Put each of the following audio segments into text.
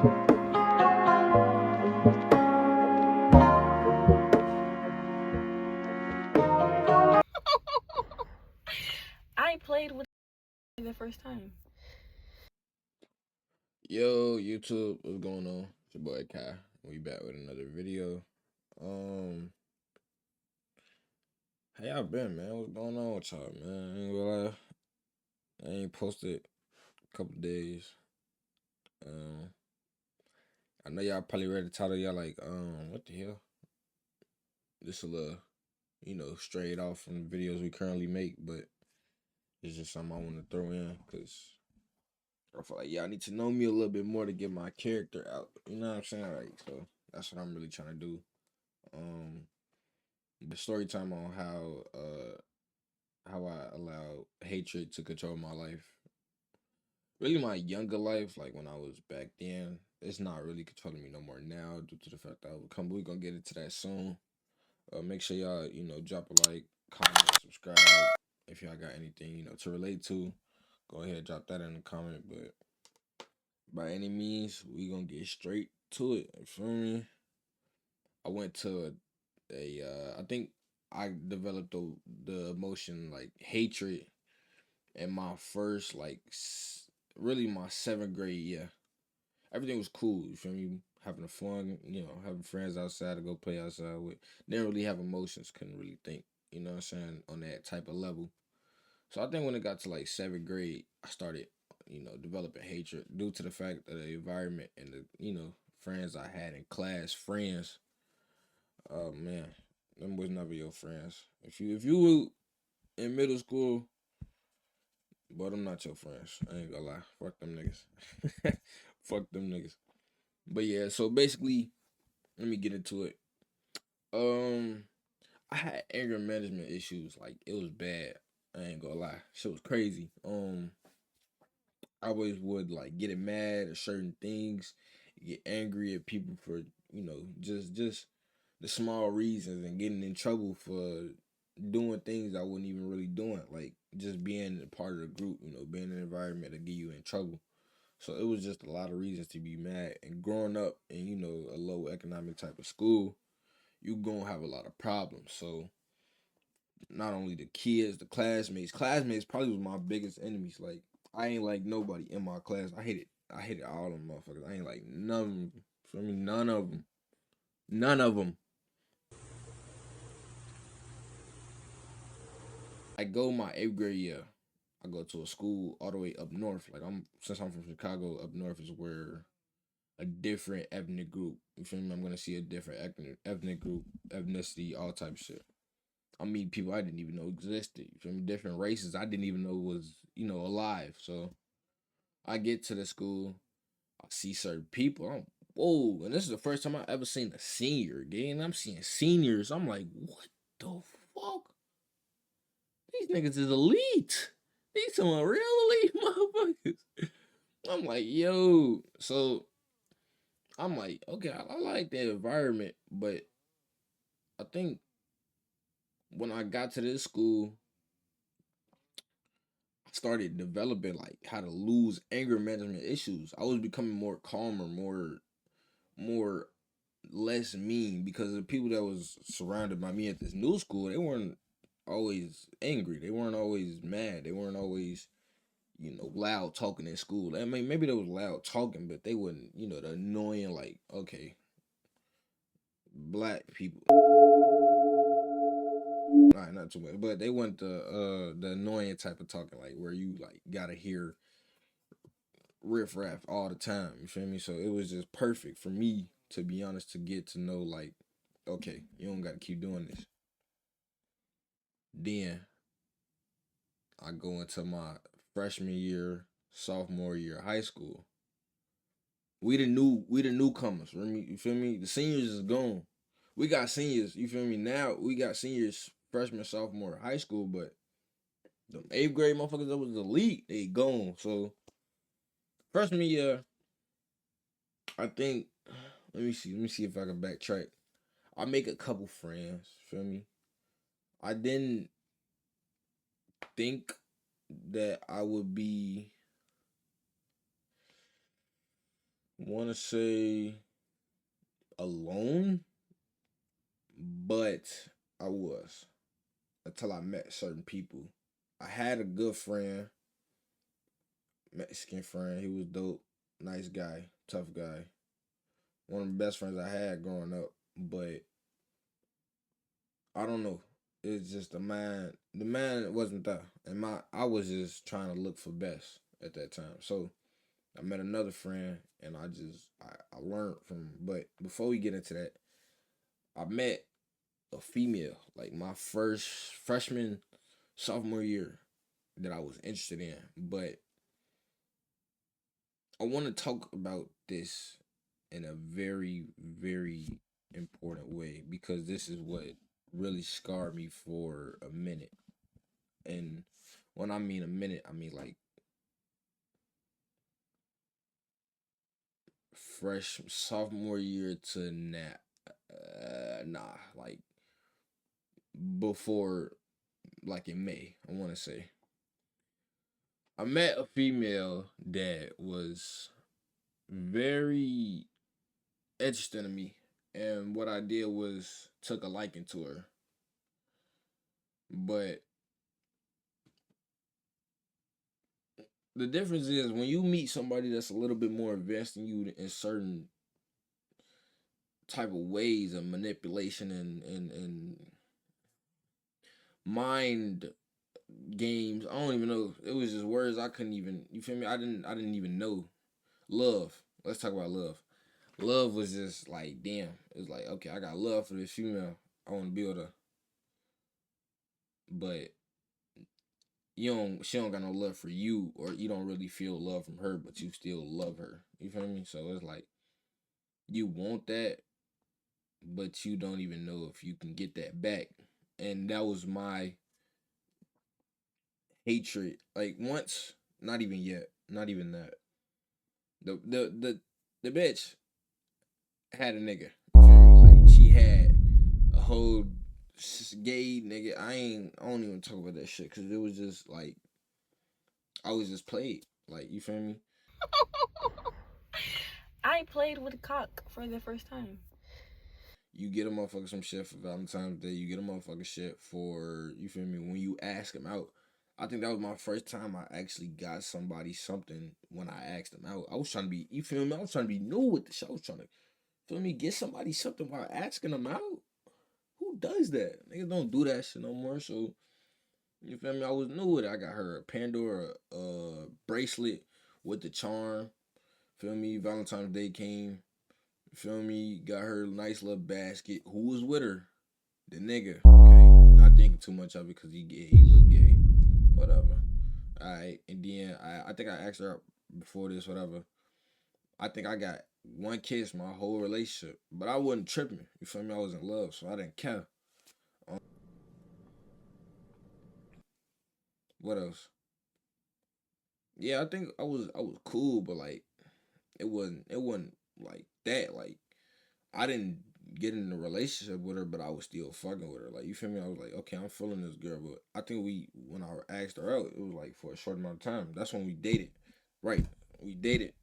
I played with the first time. Yo, YouTube, what's going on? It's your boy Kai. We back with another video. How y'all been, man? What's going on with y'all, man? I ain't gonna lie, I ain't posted a couple days. I know y'all probably read the title. Y'all like, what the hell? This a little, strayed off from the videos we currently make, but it's just something I want to throw in because I feel like y'all need to know me a little bit more to get my character out. You know what I'm saying? Like, so that's what I'm really trying to do. The story time on how I allowed hatred to control my life. Really, my younger life, like when I was back then, it's not really controlling me no more now due to the fact that I would come. We're gonna get into that soon. Make sure y'all, drop a like, comment, subscribe. If y'all got anything, to relate to, go ahead, drop that in the comment. But by any means, we gonna get straight to it. You feel me? I went to I think I developed the emotion like hatred in my first really my 7th grade year. Everything was cool. You feel me? Having fun, having friends outside to go play outside with. Didn't really have emotions. Couldn't really think. You know what I'm saying? On that type of level. So I think when it got to like 7th grade, I started, developing hatred due to the fact that the environment and the, friends I had in class, friends. Oh man, them was never your friends. If you were in middle school, but I'm not your friends. I ain't gonna lie. Fuck them niggas. Fuck them niggas. But yeah, so basically, let me get into it. I had anger management issues. Like it was bad. I ain't gonna lie. Shit was crazy. I always would like get mad at certain things, get angry at people for, just the small reasons and getting in trouble for doing things I wasn't even really doing. Like just being a part of the group, being in an environment that get you in trouble. So it was just a lot of reasons to be mad. And growing up in, a low economic type of school, you gonna have a lot of problems. So not only the kids, the classmates probably was my biggest enemies. Like I ain't like nobody in my class. I hated all them motherfuckers. I ain't like none of them. For me, none of them. None of them. I go my 8th grade year. I go to a school all the way up north. Like since I'm from Chicago, up north is where a different ethnic group. You feel me? I'm gonna see a different ethnic group, ethnicity, all type of shit. I meet people I didn't even know existed. You feel me? Different races I didn't even know was, alive. So I get to the school, I see certain people. I'm whoa, and this is the first time I ever seen a senior. Again, I'm seeing seniors. I'm like, what the fuck? These niggas is elite. These some real elite motherfuckers. I'm like, yo. So I'm like, okay, I like that environment, but I think when I got to this school, I started developing like how to lose anger management issues. I was becoming more calmer, more less mean because the people that was surrounded by me at this new school, they weren't always angry. They weren't always mad. They weren't always, loud talking in school. I mean, maybe they was loud talking, but they wouldn't, the annoying like, okay, black people. Not too much, but they want the annoying type of talking, like where you like gotta hear riff raff all the time. You feel me? So it was just perfect for me, to be honest, to get to know like, okay, you don't gotta keep doing this. Then I go into my freshman year, sophomore year of high school. We the newcomers. You feel me? The seniors is gone. We got seniors. You feel me? Now we got seniors, freshman, sophomore, high school, but the 8th grade motherfuckers that was elite, they gone. So freshman year, I think. Let me see if I can backtrack. I make a couple friends. Feel me? I didn't think that I would be. want to say alone, but I was until I met certain people. I had a good friend, Mexican friend. He was dope, nice guy, tough guy. One of the best friends I had growing up, but I don't know. It's just the man. The man wasn't there, and I was just trying to look for best at that time. So I met another friend, and I learned from him. But before we get into that, I met a female, like my first freshman, sophomore year that I was interested in. But I want to talk about this in a very, very important way because this is what really scarred me for a minute. And when I mean a minute, I mean like fresh sophomore year to now. Nah, like before, like in May, I want to say. I met a female that was very interesting to me, and what I did was took a liking to her. But the difference is when you meet somebody that's a little bit more advanced than you in certain type of ways of manipulation and mind games. I don't even know. It was just words I couldn't even. You feel me? I didn't even know. Love. Let's talk about love. Love was just like, damn. It was like, okay, I got love for this female. I want to be with her. But she don't got no love for you, or you don't really feel love from her, but you still love her. You feel me? So it's like you want that, but you don't even know if you can get that back. And that was my hatred. Like once, not even yet, not even that. The bitch had a nigga. You feel me? Like she had a whole gay nigga. I don't even talk about that shit because it was just like I was just played. Like you feel me? I played with cock for the first time. You get a motherfucker some shit for Valentine's Day. You get a motherfucker shit for, you feel me, when you ask him out. I think that was my first time I actually got somebody something when I asked them out. I was trying to be, you feel me? I was trying to be new with the shit. I was trying to, feel me, get somebody something while asking them out. Who does that? Niggas don't do that shit no more. So, you feel me? I was new with it. I got her a Pandora bracelet with the charm. Feel me? Valentine's Day came. Feel me? Got her a nice little basket. Who was with her? The nigga. Okay. Not thinking too much of it because he look gay. Whatever. Alright. And then I think I asked her out before this, whatever. I think I got one kiss my whole relationship. But I wasn't tripping. You feel me? I was in love, so I didn't care. What else? Yeah, I think I was cool, but like it wasn't like that. Like I didn't get in a relationship with her, but I was still fucking with her. Like you feel me? I was like, okay, I'm feeling this girl, but I think when I asked her out, it was like for a short amount of time. That's when we dated, right? We dated.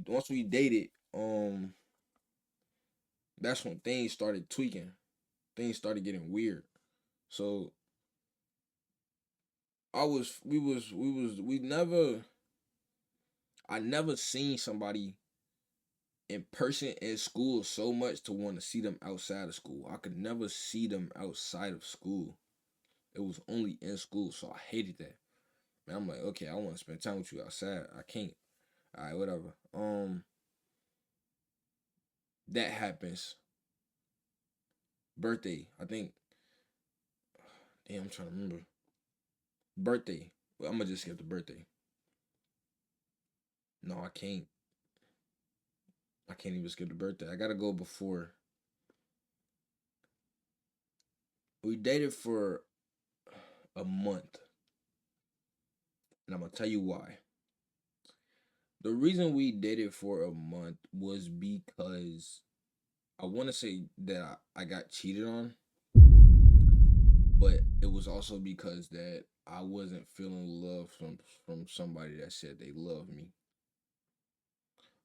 Once we dated, that's when things started tweaking. Things started getting weird. So I never seen somebody in person in school so much to want to see them outside of school. I could never see them outside of school. It was only in school, so I hated that. Man, I'm like, okay, I want to spend time with you outside. I can't. All right, whatever. That happens. Birthday, I think. Damn, I'm trying to remember. Birthday. Well, I'm gonna just skip the birthday. No, I can't. I can't even skip the birthday. I gotta go before. We dated for a month. And I'm gonna tell you why. The reason we dated for a month was because I want to say that I got cheated on, but it was also because that I wasn't feeling love from somebody that said they loved me.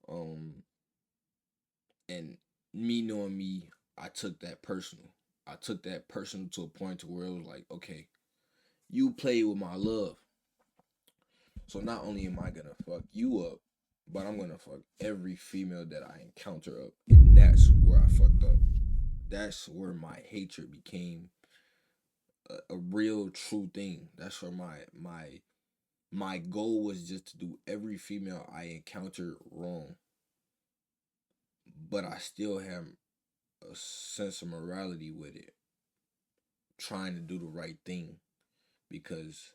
And me knowing me, I took that personal. I took that personal to a point to where it was like, okay, you play with my love. So not only am I gonna fuck you up, but I'm gonna fuck every female that I encounter up. And that's where I fucked up. That's where my hatred became a real true thing. That's where my goal was just to do every female I encountered wrong. But I still have a sense of morality with it. Trying to do the right thing. Because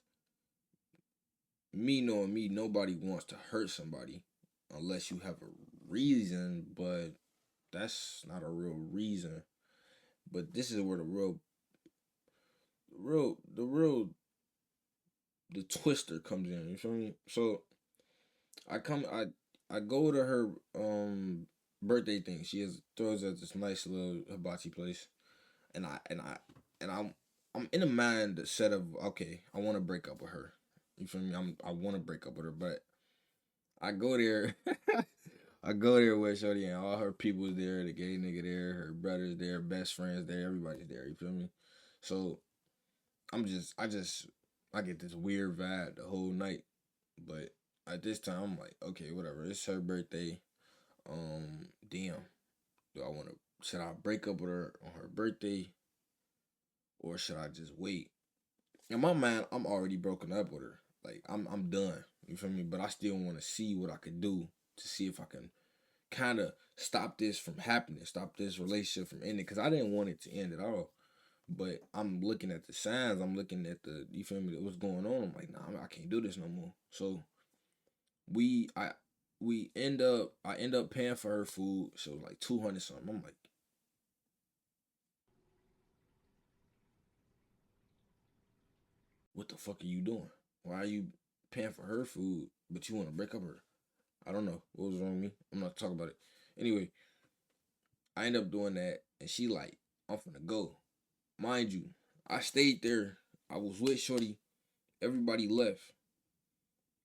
me knowing me, nobody wants to hurt somebody unless you have a reason, but that's not a real reason. But this is where the twister comes in. You feel me? So I go to her birthday thing. She throws at this nice little hibachi place, and I'm in a mind set of, okay, I want to break up with her. You feel me? I want to break up with her, but I go there. I go there with Shorty and all her people's there, the gay nigga there, her brothers there, best friends there, everybody's there, you feel me? So I get this weird vibe the whole night. But at this time I'm like, okay, whatever. It's her birthday. Damn. Should I break up with her on her birthday? Or should I just wait? In my mind, I'm already broken up with her. Like I'm done. You feel me? But I still want to see what I could do to see if I can kind of stop this from happening, stop this relationship from ending. Because I didn't want it to end at all. But I'm looking at the signs. I'm looking at you feel me, what's going on. I'm like, nah, I can't do this no more. So I end up paying for her food. So it was like 200 something. I'm like, what the fuck are you doing? Why are you paying for her food, but you want to break up her? I don't know what was wrong with me. I'm not talking about it. Anyway, I end up doing that, and she like, I'm finna go. Mind you, I stayed there. I was with Shorty. Everybody left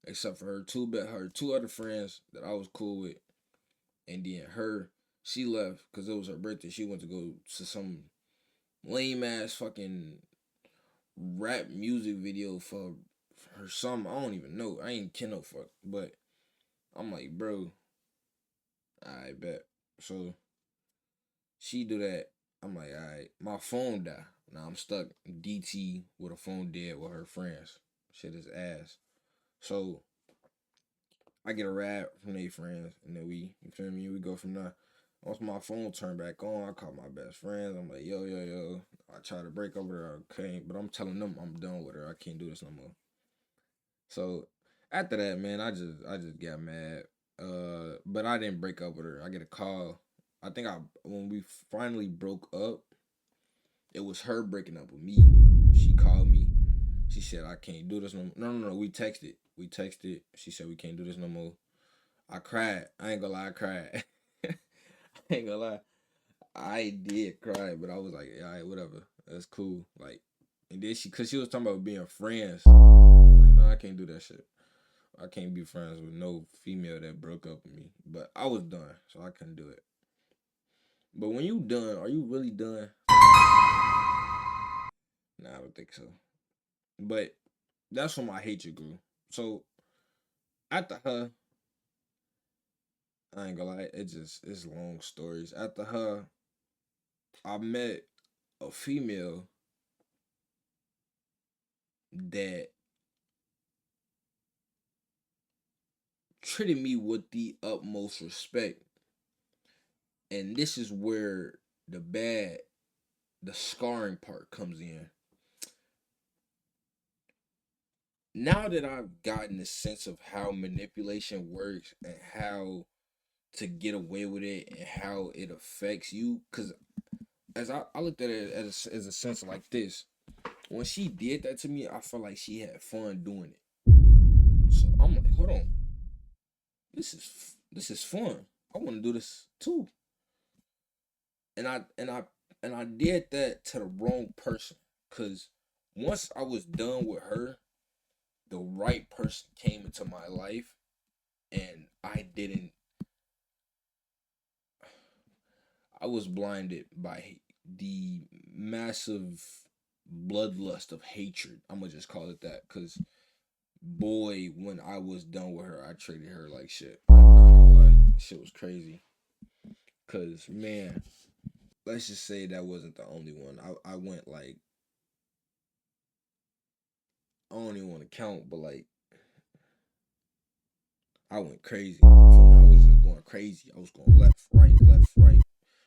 except for her two other friends that I was cool with, and then her. She left because it was her birthday. She went to go to some lame ass fucking rap music video for her something. I don't even know. I ain't kin no fuck. But I'm like, bro, I bet. So she do that. I'm like, alright. My phone died. Now I'm stuck DT with a phone dead with her friends. Shit is ass. So I get a rap from they friends, and then you feel me? We go from there. Once my phone turned back on, I call my best friends. I'm like, yo. I try to break up with her, okay, but I'm telling them I'm done with her. I can't do this no more. So after that, man, I just got mad. But I didn't break up with her. I get a call. I think when we finally broke up, it was her breaking up with me. She called me. She said, I can't do this no more. No. We texted. She said, we can't do this no more. I cried. I ain't gonna lie, I cried. I ain't gonna lie. I did cry, but I was like, all right, whatever. That's cool. Like, and then cause she was talking about being friends. Like, no, I can't do that shit. I can't be friends with no female that broke up with me. But I was done, so I couldn't do it. But when you done, are you really done? Nah, I don't think so. But that's when my hatred grew. So after her, I ain't gonna lie, it's long stories. After her, I met a female that treated me with the utmost respect. And this is where the scarring part comes in. Now that I've gotten a sense of how manipulation works and how to get away with it and how it affects you, because as I looked at it as a sense like this, when she did that to me, I felt like she had fun doing it. So I'm like, hold on, this is fun. I want to do this too. And I did that to the wrong person, because once I was done with her, the right person came into my life, and I didn't I was blinded by the massive bloodlust of hatred. I'm gonna just call it that, because boy, when I was done with her, I treated her like shit. I'm not gonna lie. Shit was crazy. Cause man, let's just say that wasn't the only one. I went like, I don't even want to count, but like I went crazy. I was just going crazy. I was going left, right,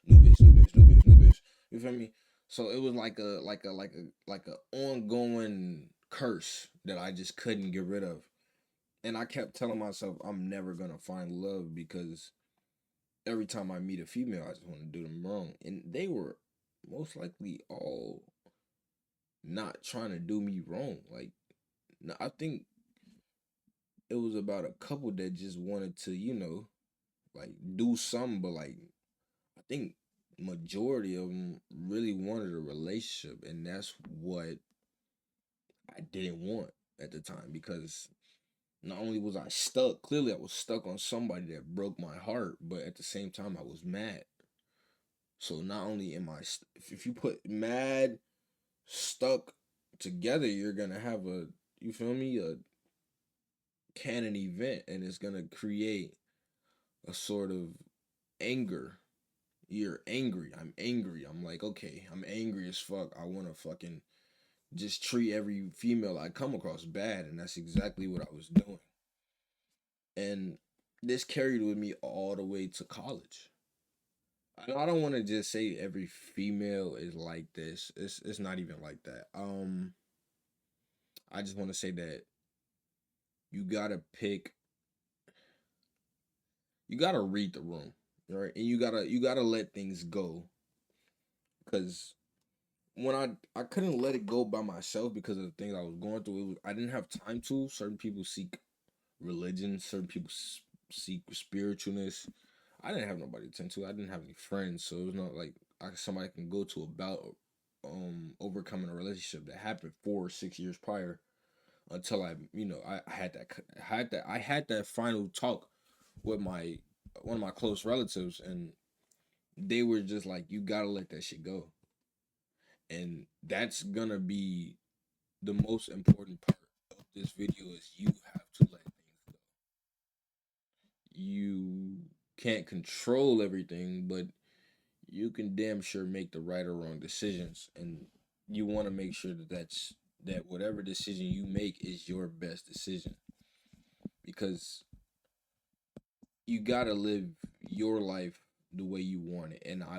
new bitch, new bitch, new bitch, new bitch. You feel me? So it was like a ongoing curse that I just couldn't get rid of. And I kept telling myself I'm never gonna find love, because every time I meet a female, I just want to do them wrong. And they were most likely all not trying to do me wrong. Like, no, I think it was about a couple that just wanted to, like do something, but like I think majority of them really wanted a relationship, and that's what I didn't want at the time, because not only was I stuck, clearly I was stuck on somebody that broke my heart, but at the same time I was mad. So not only am I, if you put mad, stuck together, you're gonna have a, you feel me, a canon event, and it's gonna create a sort of anger. You're angry. I'm angry. I'm like, okay, I'm angry as fuck. I wanna fucking just treat every female I come across bad, and that's exactly what I was doing. And this carried with me all the way to college. I don't want to just say every female is like this. It's not even like that. I just want to say that you gotta pick. You gotta read the room, right? And you gotta let things go. Because when I couldn't let it go by myself because of the things I was going through, I didn't have time to. Certain people seek religion. Certain people seek spiritualness. I didn't have nobody to tend to. I didn't have any friends, so it was not like somebody can go to about overcoming a relationship that happened 4 or 6 years prior, until I had that final talk with my one of my close relatives, and they were just like, you gotta let that shit go. And that's gonna be the most important part of this video, is you have to let things go. You can't control everything, but you can damn sure make the right or wrong decisions, and you want to make sure that whatever decision you make is your best decision, because you got to live your life the way you want it. And I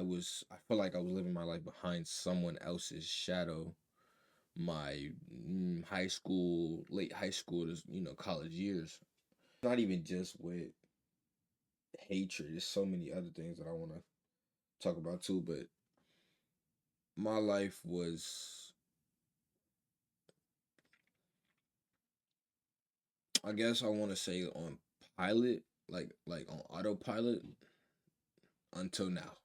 feel like I was living my life behind someone else's shadow my late high school to college years. Not even just with hatred, there's so many other things that I want to talk about too, but my life was, I guess I want to say, on pilot, like on autopilot until now,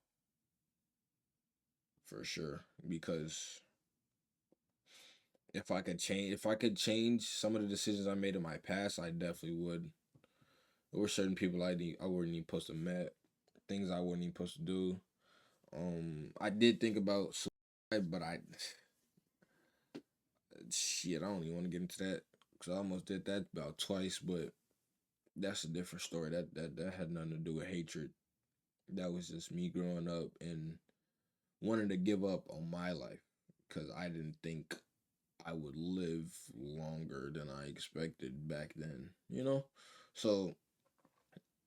for sure. Because if I could change some of the decisions I made in my past, I definitely would. There were certain people I wasn't even supposed to met, things I wasn't even supposed to do. I did think about suicide, but shit, I don't even want to get into that, because I almost did that about twice, but that's a different story. That had nothing to do with hatred. That was just me growing up and wanting to give up on my life, because I didn't think I would live longer than I expected back then, So,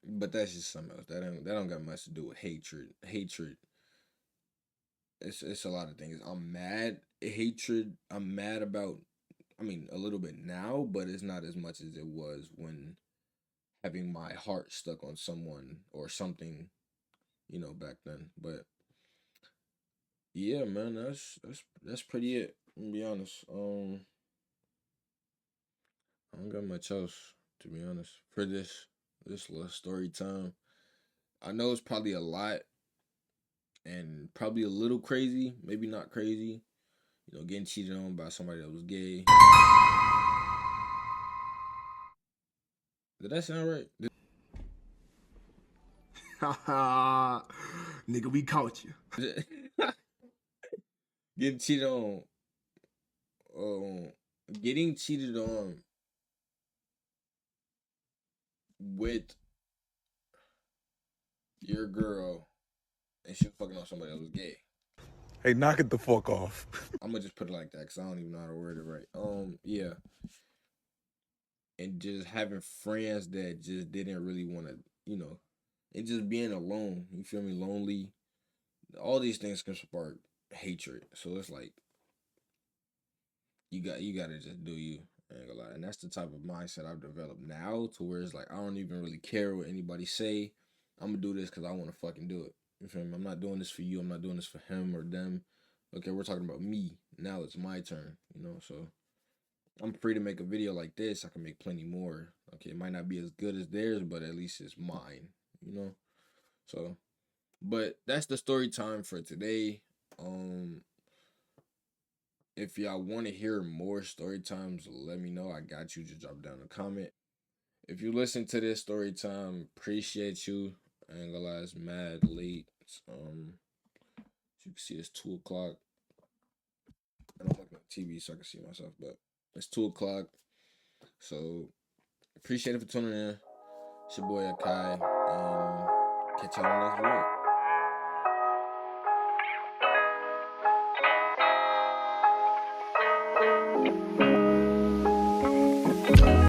but that's just something else. That don't got much to do with hatred. Hatred, it's a lot of things. I'm mad at hatred. I'm mad about, I mean, a little bit now, but it's not as much as it was when having my heart stuck on someone or something, back then. But yeah, man, that's pretty it. I'm gonna be honest. I don't got much else, to be honest, for this little story time. I know it's probably a lot and probably a little crazy, maybe not crazy. Getting cheated on by somebody that was gay. Did that sound right? Nigga, we caught you. Getting cheated on. Getting cheated on with your girl and she was fucking on somebody else was gay. Hey, knock it the fuck off. I'm gonna just put it like that because I don't even know how to word it right. Yeah. And just having friends that just didn't really want to, and just being alone. You feel me? Lonely. All these things can spark hatred. So it's like you gotta just do you. I ain't gonna lie. And that's the type of mindset I've developed now, to where it's like I don't even really care what anybody say. I'm gonna do this because I want to fucking do it. You feel me? I'm not doing this for you. I'm not doing this for him or them. Okay, we're talking about me. Now it's my turn, so I'm free to make a video like this. I can make plenty more. Okay, it might not be as good as theirs, but at least it's mine, So, but that's the story time for today. If y'all want to hear more story times, let me know. I got you. Just drop down a comment. If you listen to this story time, appreciate you. I ain't gonna lie, it's mad late. As you can see, it's 2 o'clock. I don't look at TV so I can see myself, but it's 2 o'clock. So appreciate it for tuning in. It's your boy Akai, and catch y'all on the next video.